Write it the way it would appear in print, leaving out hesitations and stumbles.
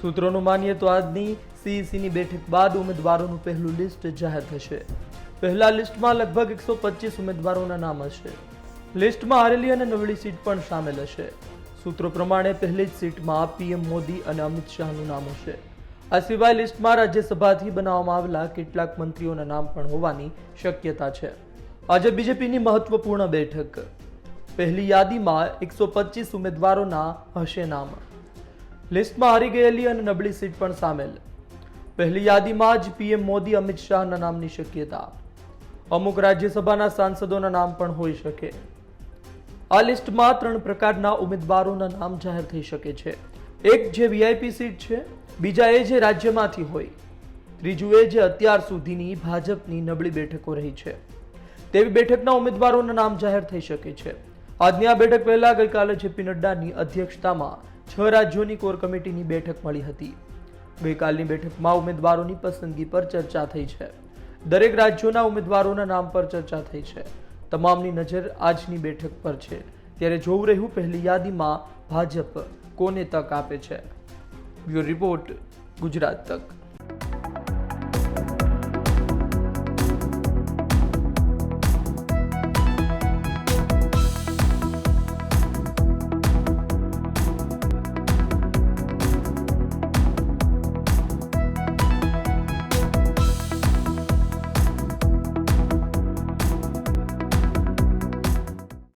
સૂત્રોનું માનીએ તો આજની સીઈસીની બેઠક બાદ ઉમેદવારોનું પહેલું લિસ્ટ જાહેર થશે। પહેલા લિસ્ટમાં લગભગ 125 ઉમેદવારોના નામ હશે। લિસ્ટમાં હારેલી અને નવળી સીટ પણ સામેલ હશે। સૂત્રો પ્રમાણે પહેલી જ સીટમાં પીએમ મોદી અને અમિત શાહનું નામ હશે। આ સિવાય લિસ્ટમાં રાજ્યસભાથી બનાવવામાં આવેલા કેટલાક મંત્રીઓના નામ પણ હોવાની શક્યતા છે। આજે બીજેપીની મહત્વપૂર્ણ બેઠક। પહેલી યાદીમાં 125 ઉમેદવારોના હશે નામ। લિસ્ટમાં હારી ગયેલી અને નબળી સીટ પણ સામેલ। પહેલી યાદીમાં જ પીએમ મોદી અમિત શાહના નામની શક્યતા। અમુક રાજ્યસભાના સાંસદોના નામ પણ હોઈ શકે। આ લિસ્ટમાં 3 પ્રકારના ઉમેદવારોના નામ જાહેર થઈ શકે છે। એક જે વીઆઈપી સીટ છે, બીજા એ જે રાજ્યમાંથી હોય, ત્રીજું એ જે અત્યાર સુધીની ભાજપની નબળી બેઠકો રહી છે તેવી બેઠકના ઉમેદવારોના નામ જાહેર થઈ શકે છે। આજની આ બેઠક પહેલા ગઈકાલે જેપી નડ્ડાની અધ્યક્ષતામાં 6 રાજ્યોની કોર કમિટીની બેઠક મળી હતી। ગઈકાલની બેઠકમાં ઉમેદવારોની પસંદગી પર ચર્ચા થઈ છે। દરેક રાજ્યોના ઉમેદવારોના નામ પર ચર્ચા થઈ છે। તમામની નજર આજની બેઠક પર છે। ત્યારે જોવું રહ્યું પહેલી યાદીમાં ભાજપ કોને તક આપે છે। બ્યુરો રિપોર્ટ, ગુજરાત તક।